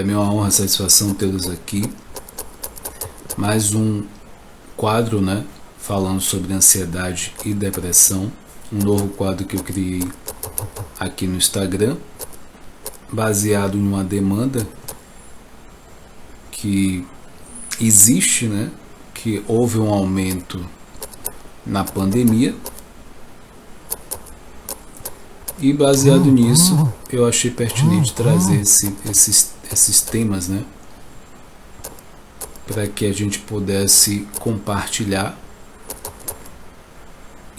Para mim é uma honra e satisfação tê-los aqui. Mais um quadro, né, falando sobre ansiedade e depressão. Um novo quadro que eu criei aqui no Instagram, baseado em uma demanda que existe, né, que houve um aumento na pandemia. E baseado nisso, eu achei pertinente trazer esses temas, né, para que a gente pudesse compartilhar.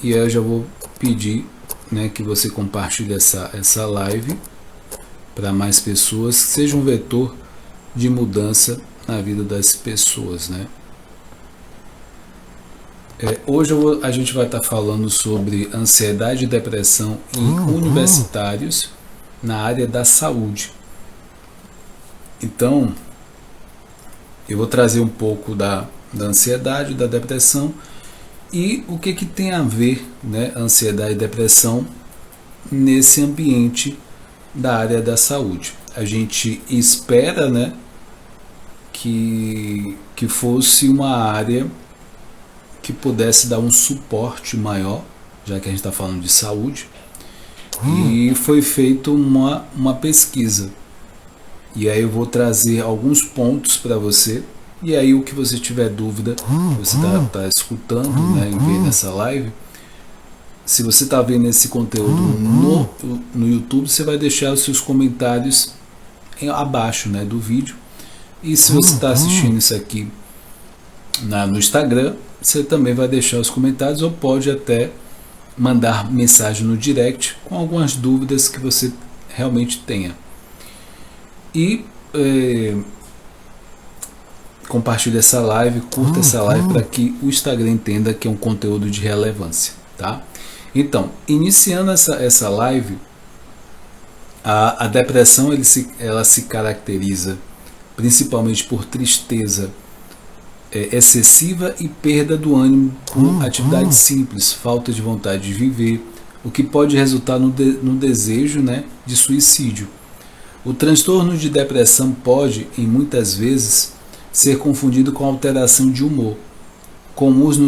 E aí eu já vou pedir, né, que você compartilhe essa live para mais pessoas, que seja um vetor de mudança na vida das pessoas, né? Hoje a gente vai estar falando sobre ansiedade e depressão em universitários na área da saúde. Então, eu vou trazer um pouco da ansiedade, da depressão e o que tem a ver, né, ansiedade e depressão nesse ambiente da área da saúde. A gente espera, né, que fosse uma área que pudesse dar um suporte maior, já que a gente está falando de saúde, e foi feita uma pesquisa. E aí eu vou trazer alguns pontos para você, e aí o que você tiver dúvida, você está escutando, né, em ver nessa live, se você está vendo esse conteúdo no YouTube, você vai deixar os seus comentários abaixo, né, do vídeo. E se você está assistindo isso aqui no Instagram, você também vai deixar os comentários ou pode até mandar mensagem no direct com algumas dúvidas que você realmente tenha. E compartilhe essa live, curta essa live para que o Instagram entenda que é um conteúdo de relevância, tá? Então, iniciando essa live, a depressão ela se caracteriza principalmente por tristeza excessiva e perda do ânimo por atividades simples, falta de vontade de viver, o que pode resultar no desejo, né, de suicídio. O transtorno de depressão pode, em muitas vezes, ser confundido com alteração de humor, comuns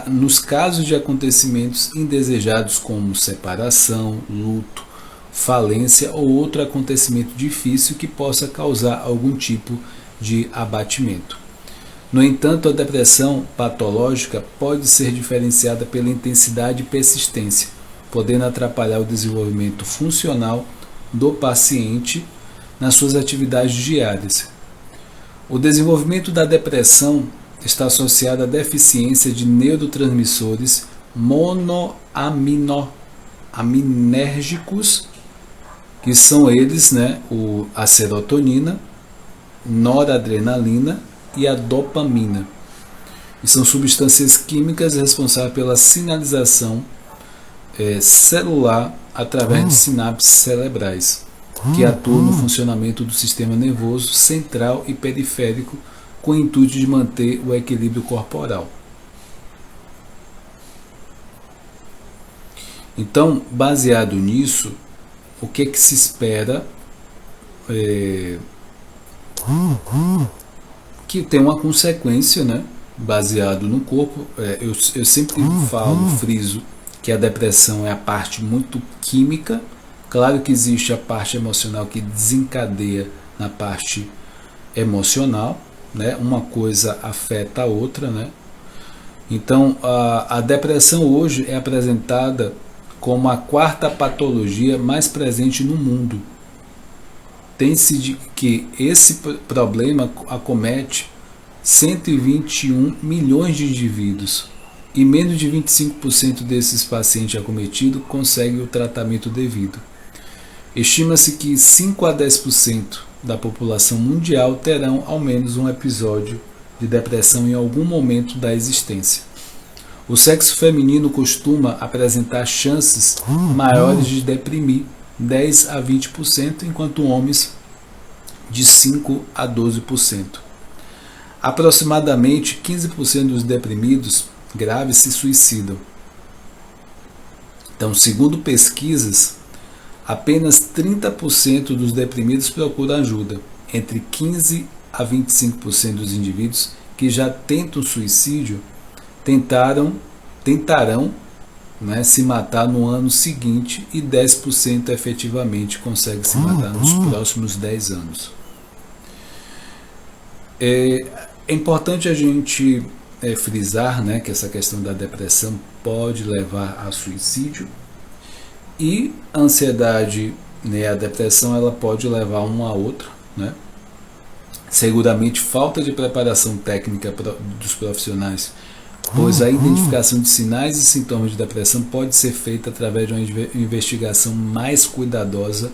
nos casos de acontecimentos indesejados como separação, luto, falência ou outro acontecimento difícil que possa causar algum tipo de abatimento. No entanto, a depressão patológica pode ser diferenciada pela intensidade e persistência, podendo atrapalhar o desenvolvimento funcional do paciente nas suas atividades diárias. O desenvolvimento da depressão está associado à deficiência de neurotransmissores monoaminérgicos, que são eles, né, a serotonina, noradrenalina e a dopamina. E são substâncias químicas responsáveis pela sinalização celular através de sinapses cerebrais, que atuam no funcionamento do sistema nervoso central e periférico com o intuito de manter o equilíbrio corporal. Então, baseado nisso, o que se espera que tem uma consequência, né, baseado no corpo. Eu sempre friso que a depressão é a parte muito química. Claro que existe a parte emocional que desencadeia na parte emocional, né? Uma coisa afeta a outra, né? Então a depressão hoje é apresentada como a quarta patologia mais presente no mundo. Tem-se de que esse problema acomete 121 milhões de indivíduos e menos de 25% desses pacientes acometidos conseguem o tratamento devido. Estima-se que 5 a 10% da população mundial terão ao menos um episódio de depressão em algum momento da existência. O sexo feminino costuma apresentar chances maiores de deprimir 10 a 20%, enquanto homens de 5 a 12%. Aproximadamente 15% dos deprimidos graves se suicidam. Então, segundo pesquisas, apenas 30% dos deprimidos procuram ajuda, entre 15 a 25% dos indivíduos que já tentam suicídio tentarão, né, se matar no ano seguinte, e 10% efetivamente consegue se matar nos próximos 10 anos. É importante a gente frisar, né, que essa questão da depressão pode levar a suicídio, e a ansiedade, né, a depressão, ela pode levar uma a outra, né? Seguramente falta de preparação técnica dos profissionais, pois a identificação de sinais e sintomas de depressão pode ser feita através de uma investigação mais cuidadosa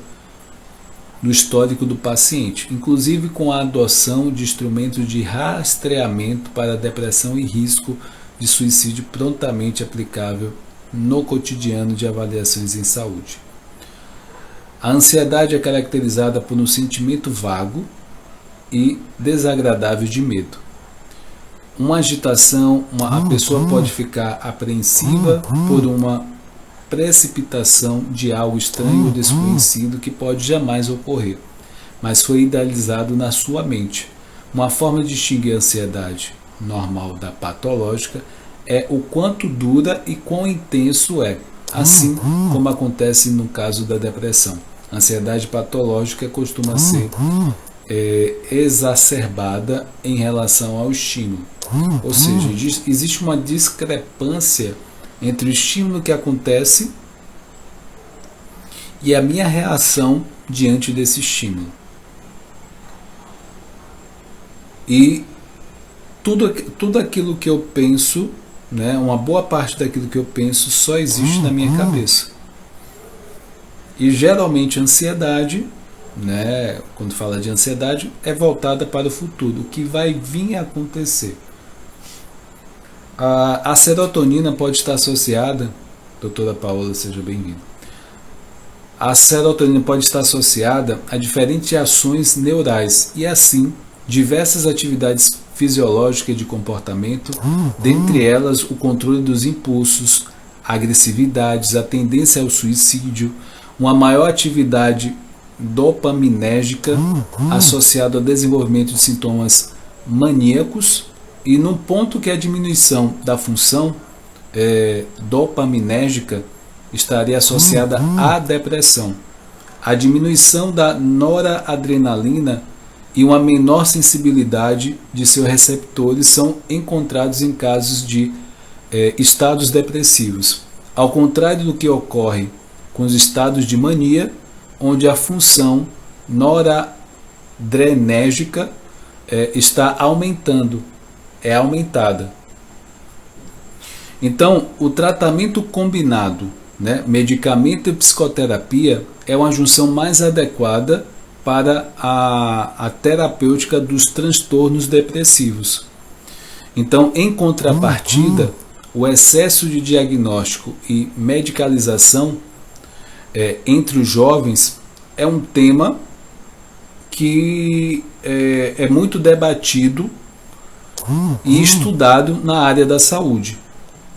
no histórico do paciente, inclusive com a adoção de instrumentos de rastreamento para depressão e risco de suicídio prontamente aplicável no cotidiano de avaliações em saúde. A ansiedade é caracterizada por um sentimento vago e desagradável de medo. Uma agitação, a pessoa pode ficar apreensiva por uma precipitação de algo estranho ou desconhecido que pode jamais ocorrer, mas foi idealizado na sua mente. Uma forma de distinguir a ansiedade normal da patológica é o quanto dura e quão intenso é, assim como acontece no caso da depressão. A ansiedade patológica costuma ser exacerbada em relação ao estímulo, ou seja, existe uma discrepância entre o estímulo que acontece e a minha reação diante desse estímulo. E tudo aquilo que eu penso, né, uma boa parte daquilo que eu penso só existe na minha cabeça. E geralmente a ansiedade, né, quando fala de ansiedade, é voltada para o futuro, o que vai vir a acontecer. A serotonina pode estar associada, doutora Paola, seja bem-vinda. A serotonina pode estar associada a diferentes ações neurais e, assim, diversas atividades fisiológicas de comportamento, dentre elas o controle dos impulsos, agressividades, a tendência ao suicídio, uma maior atividade dopaminérgica associada ao desenvolvimento de sintomas maníacos, e num ponto que a diminuição da função dopaminérgica estaria associada à depressão. A diminuição da noradrenalina e uma menor sensibilidade de seus receptores são encontrados em casos de estados depressivos, ao contrário do que ocorre com os estados de mania, onde a função noradrenérgica está aumentada. Então, o tratamento combinado, né, medicamento e psicoterapia, é uma junção mais adequada para a terapêutica dos transtornos depressivos. Então, em contrapartida, o excesso de diagnóstico e medicalização entre os jovens é um tema que é muito debatido e estudado na área da saúde.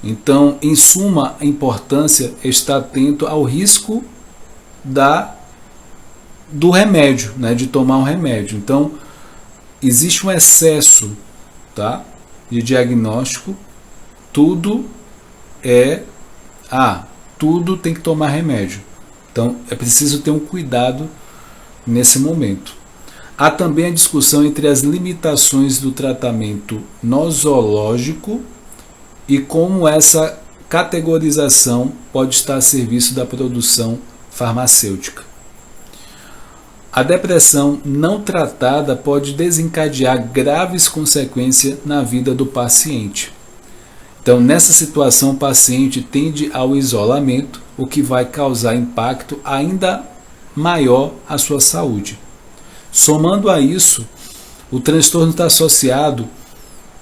Então, em suma, a importância é estar atento ao risco do remédio, né, de tomar um remédio. Então, existe um excesso, tá, de diagnóstico, tudo tem que tomar remédio. Então, é preciso ter um cuidado nesse momento. Há também a discussão entre as limitações do tratamento nosológico e como essa categorização pode estar a serviço da produção farmacêutica. A depressão não tratada pode desencadear graves consequências na vida do paciente. Então, nessa situação, o paciente tende ao isolamento, o que vai causar impacto ainda maior à sua saúde. Somando a isso, o transtorno está associado,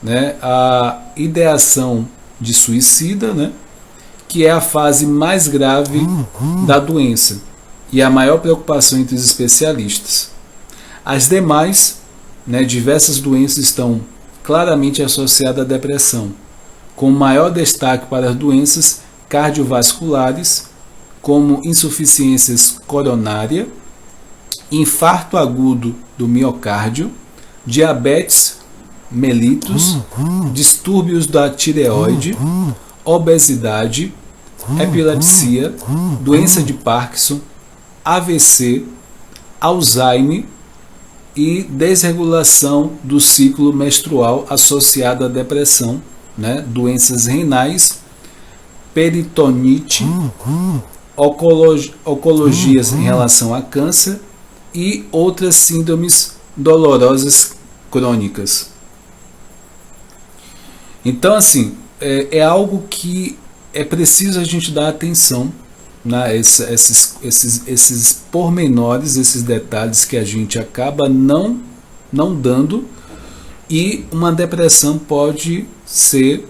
né, à ideação de suicida, né, que é a fase mais grave da doença e a maior preocupação entre os especialistas. As demais, né, diversas doenças estão claramente associadas à depressão, com maior destaque para as doenças cardiovasculares, como insuficiência coronária, infarto agudo do miocárdio, diabetes mellitus, distúrbios da tireoide, obesidade, epilepsia, doença de Parkinson, AVC, Alzheimer e desregulação do ciclo menstrual associada à depressão, né? Doenças renais, peritonite, oncologias em relação a câncer e outras síndromes dolorosas crônicas. Então, assim, é algo que é preciso a gente dar atenção, né? Esses pormenores, esses detalhes que a gente acaba não dando, e uma depressão pode ser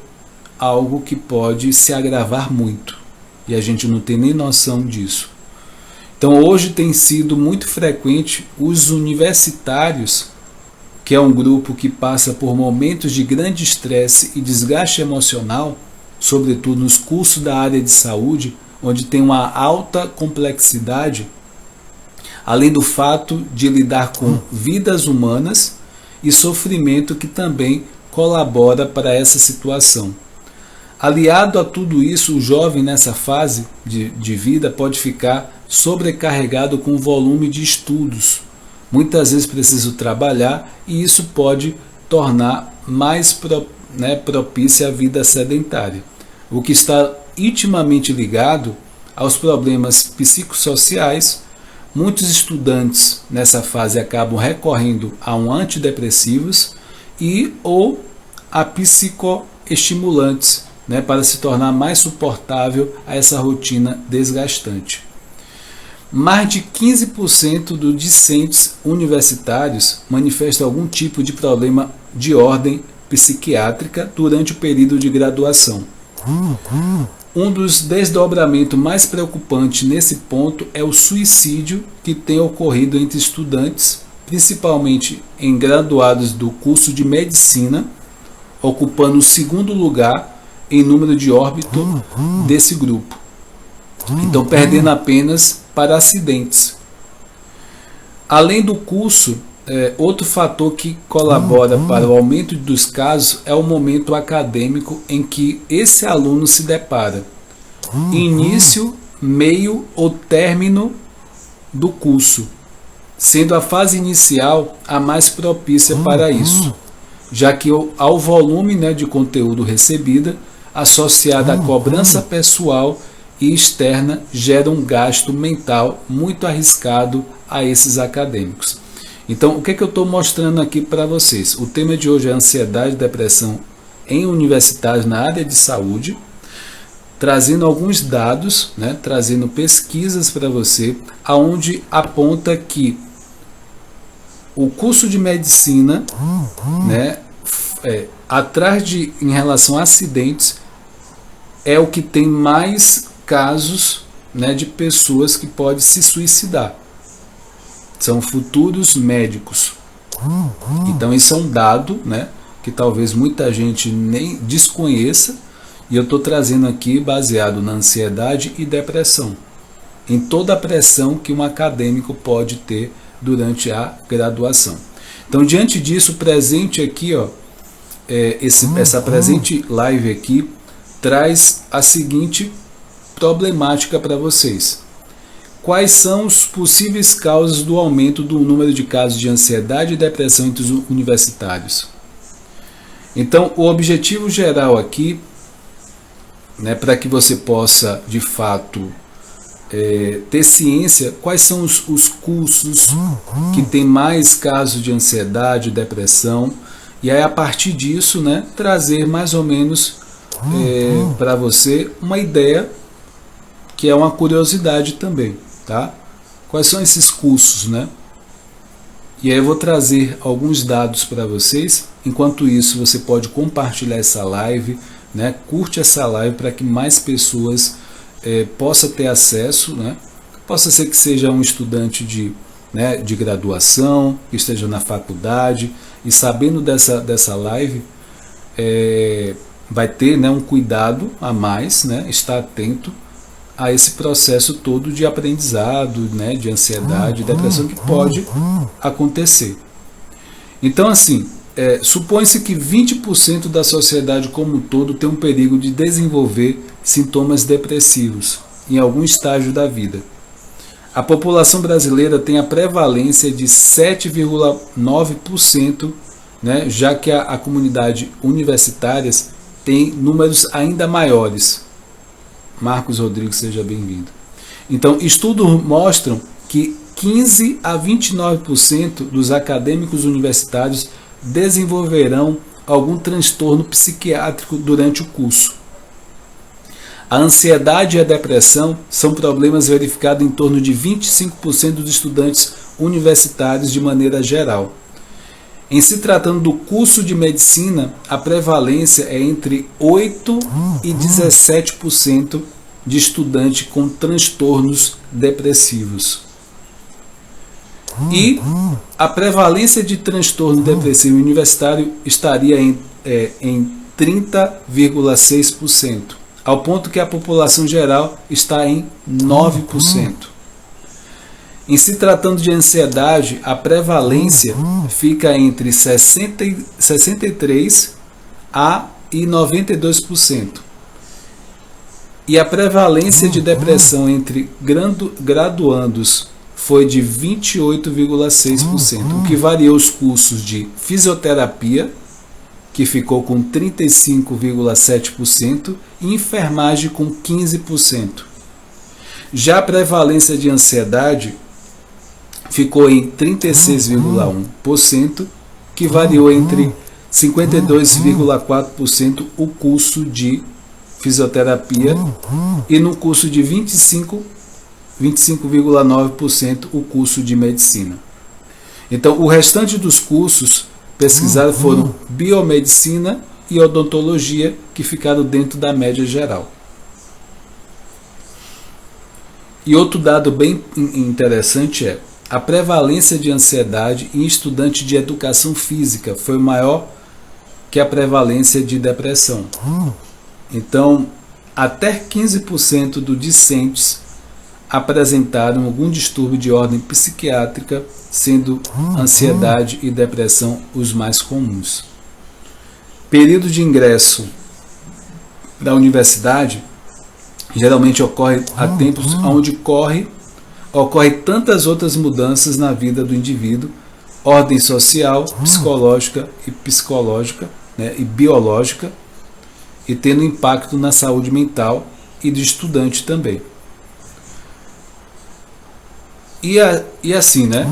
algo que pode se agravar muito, e a gente não tem nem noção disso. Então hoje tem sido muito frequente os universitários, que é um grupo que passa por momentos de grande estresse e desgaste emocional, sobretudo nos cursos da área de saúde, onde tem uma alta complexidade, além do fato de lidar com vidas humanas e sofrimento que também colabora para essa situação. Aliado a tudo isso, o jovem nessa fase de vida pode ficar sobrecarregado com o volume de estudos. Muitas vezes preciso trabalhar, e isso pode tornar mais propícia à vida sedentária, o que está intimamente ligado aos problemas psicossociais. Muitos estudantes nessa fase acabam recorrendo a antidepressivos e ou a psicoestimulantes, para se tornar mais suportável a essa rotina desgastante. Mais de 15% dos discentes universitários manifestam algum tipo de problema de ordem psiquiátrica durante o período de graduação. Um dos desdobramentos mais preocupantes nesse ponto é o suicídio que tem ocorrido entre estudantes, principalmente em graduados do curso de medicina, ocupando o segundo lugar em número de óbito desse grupo. Então, perdendo apenas para acidentes. Além do curso, outro fator que colabora para o aumento dos casos é o momento acadêmico em que esse aluno se depara. Início, meio ou término do curso, sendo a fase inicial a mais propícia para isso, já que ao volume de conteúdo recebido, associado à cobrança pessoal e externa, gera um gasto mental muito arriscado a esses acadêmicos. Então, o que eu estou mostrando aqui para vocês? O tema de hoje é ansiedade e depressão em universitários na área de saúde, trazendo alguns dados, trazendo pesquisas para você, aonde aponta que o curso de medicina, em relação a acidentes, é o que tem mais casos de pessoas que podem se suicidar. São futuros médicos. Então isso é um dado que talvez muita gente nem desconheça, e eu estou trazendo aqui baseado na ansiedade e depressão, em toda a pressão que um acadêmico pode ter durante a graduação. Então, diante disso, presente aqui, essa presente live aqui traz a seguinte problemática para vocês. Quais são os possíveis causas do aumento do número de casos de ansiedade e depressão entre os universitários? Então, o objetivo geral aqui, para que você possa, de fato, ter ciência, quais são os cursos que tem mais casos de ansiedade e depressão, e aí a partir disso, trazer mais ou menos para você uma ideia, que é uma curiosidade também, tá? Quais são esses cursos, E aí eu vou trazer alguns dados para vocês. Enquanto isso, você pode compartilhar essa live, curte essa live para que mais pessoas possam ter acesso, Possa ser que seja um estudante de graduação, que esteja na faculdade, e sabendo dessa live, vai ter um cuidado a mais, estar atento a esse processo todo de aprendizado, né, de ansiedade, depressão que pode acontecer. Então, assim, supõe-se que 20% da sociedade como um todo tem um perigo de desenvolver sintomas depressivos em algum estágio da vida. A população brasileira tem a prevalência de 7,9%, né, já que a comunidade universitária tem números ainda maiores. Marcos Rodrigues, seja bem-vindo. Então, estudos mostram que 15 a 29% dos acadêmicos universitários desenvolverão algum transtorno psiquiátrico durante o curso. A ansiedade e a depressão são problemas verificados em torno de 25% dos estudantes universitários de maneira geral. Em se tratando do curso de medicina, a prevalência é entre 8% e 17% de estudantes com transtornos depressivos. E a prevalência de transtorno depressivo universitário estaria em 30,6%. Ao ponto que a população geral está em 9%. Em se tratando de ansiedade, a prevalência fica entre 63% e 92%. E a prevalência de depressão entre graduandos foi de 28,6%, o que variou os cursos de fisioterapia, que ficou com 35,7%, e enfermagem com 15%. Já a prevalência de ansiedade ficou em 36,1%, que variou entre 52,4% o curso de fisioterapia e no curso de 25,9% o curso de medicina. Então, o restante dos cursos pesquisados foram biomedicina e odontologia, que ficaram dentro da média geral. E outro dado bem interessante é a prevalência de ansiedade em estudantes de educação física foi maior que a prevalência de depressão. Então, até 15% dos discentes apresentaram algum distúrbio de ordem psiquiátrica, sendo ansiedade e depressão os mais comuns. Período de ingresso da universidade geralmente ocorre a tempos onde ocorre tantas outras mudanças na vida do indivíduo, ordem social, psicológica, né, e biológica, e tendo impacto na saúde mental e do estudante também. E assim, né?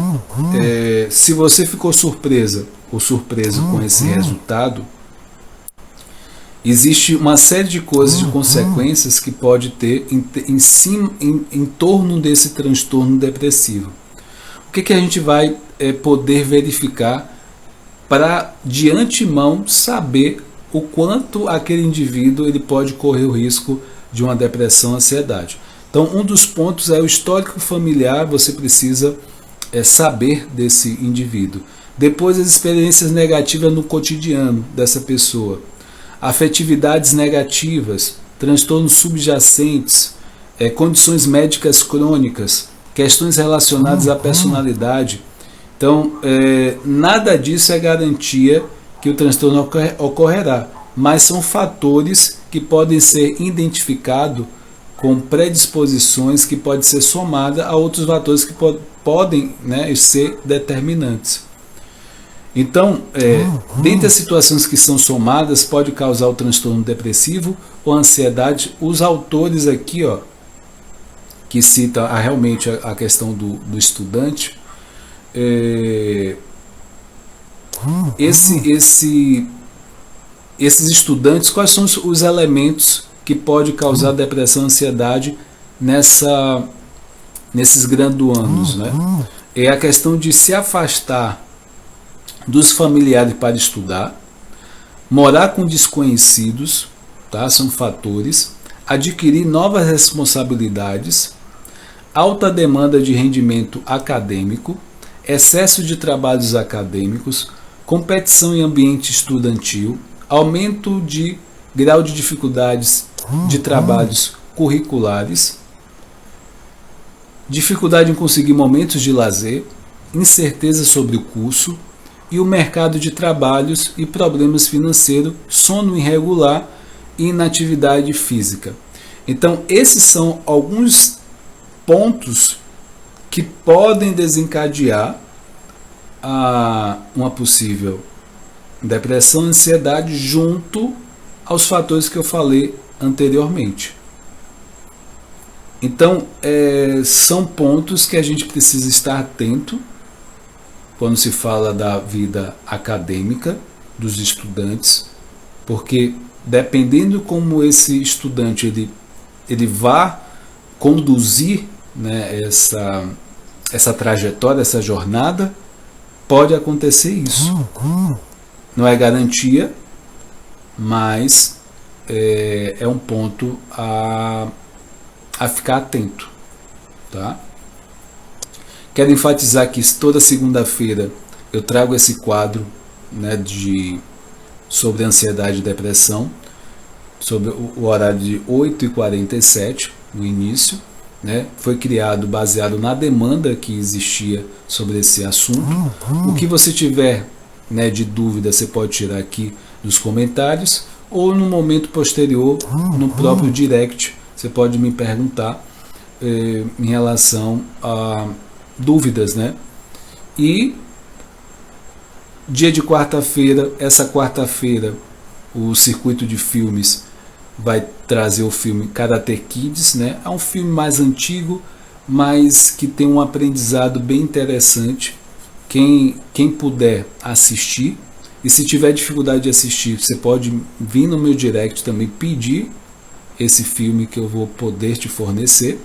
Se você ficou surpresa ou surpreso com esse resultado, existe uma série de coisas, de consequências que pode ter em torno desse transtorno depressivo. O que a gente vai poder verificar para, de antemão, saber o quanto aquele indivíduo ele pode correr o risco de uma depressão, ansiedade. Então, um dos pontos é o histórico familiar, você precisa saber desse indivíduo. Depois, as experiências negativas no cotidiano dessa pessoa. Afetividades negativas, transtornos subjacentes, condições médicas crônicas, questões relacionadas à personalidade. Então, nada disso é garantia que o transtorno ocorrerá, mas são fatores que podem ser identificados com predisposições que podem ser somadas a outros fatores que podem, né, ser determinantes. Então, dentre as situações que são somadas, pode causar o transtorno depressivo ou ansiedade. Os autores aqui, que citam realmente a questão do estudante, esses estudantes, quais são os elementos que pode causar depressão e ansiedade nesses graduandos, né? É a questão de se afastar dos familiares para estudar, morar com desconhecidos, tá? São fatores, adquirir novas responsabilidades, alta demanda de rendimento acadêmico, excesso de trabalhos acadêmicos, competição em ambiente estudantil, aumento de grau de dificuldades de trabalhos curriculares, dificuldade em conseguir momentos de lazer, incerteza sobre o curso e o mercado de trabalhos e problemas financeiros, sono irregular e inatividade física. Então, esses são alguns pontos que podem desencadear uma possível depressão e ansiedade junto aos fatores que eu falei anteriormente. Então, são pontos que a gente precisa estar atento quando se fala da vida acadêmica dos estudantes, porque dependendo como esse estudante ele vá conduzir, né, essa trajetória, essa jornada, pode acontecer isso. Não é garantia, mas é um ponto a ficar atento, tá? Quero enfatizar que toda segunda-feira eu trago esse quadro, né, sobre ansiedade e depressão, sobre o horário de 8h47 no início, né? Foi criado baseado na demanda que existia sobre esse assunto. O que você tiver, né, de dúvida, você pode tirar aqui nos comentários ou no momento posterior, no próprio direct, você pode me perguntar em relação a dúvidas, né? E dia de quarta-feira, essa quarta-feira, o circuito de filmes vai trazer o filme Karate Kids, né? É um filme mais antigo, mas que tem um aprendizado bem interessante. Quem puder assistir, e se tiver dificuldade de assistir, você pode vir no meu direct também pedir esse filme que eu vou poder te fornecer.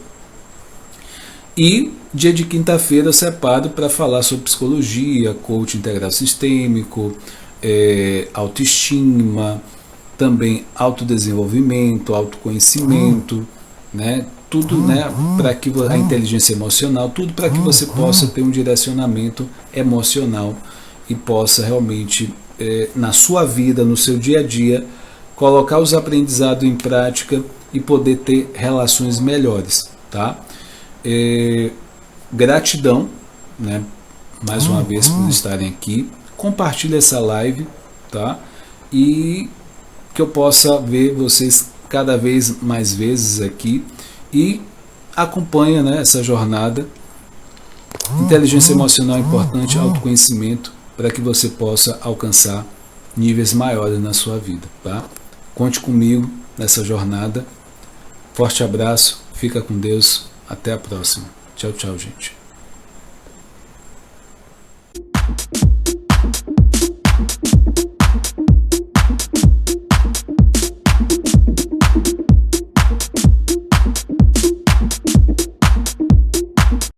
E dia de quinta-feira eu separo para falar sobre psicologia, coaching integral sistêmico, autoestima, também autodesenvolvimento, autoconhecimento, né? Tudo, né, para que a inteligência emocional, tudo para que você possa ter um direcionamento emocional e possa realmente, na sua vida, no seu dia a dia, colocar os aprendizados em prática e poder ter relações melhores, tá? Gratidão, né, mais uma vez por estarem aqui. Compartilhe essa live, tá? E que eu possa ver vocês cada vez mais vezes aqui e acompanha, né, essa jornada. Inteligência emocional é importante, autoconhecimento, para que você possa alcançar níveis maiores na sua vida, tá? Conte comigo nessa jornada. Forte abraço, fica com Deus, até a próxima. Tchau, tchau, gente.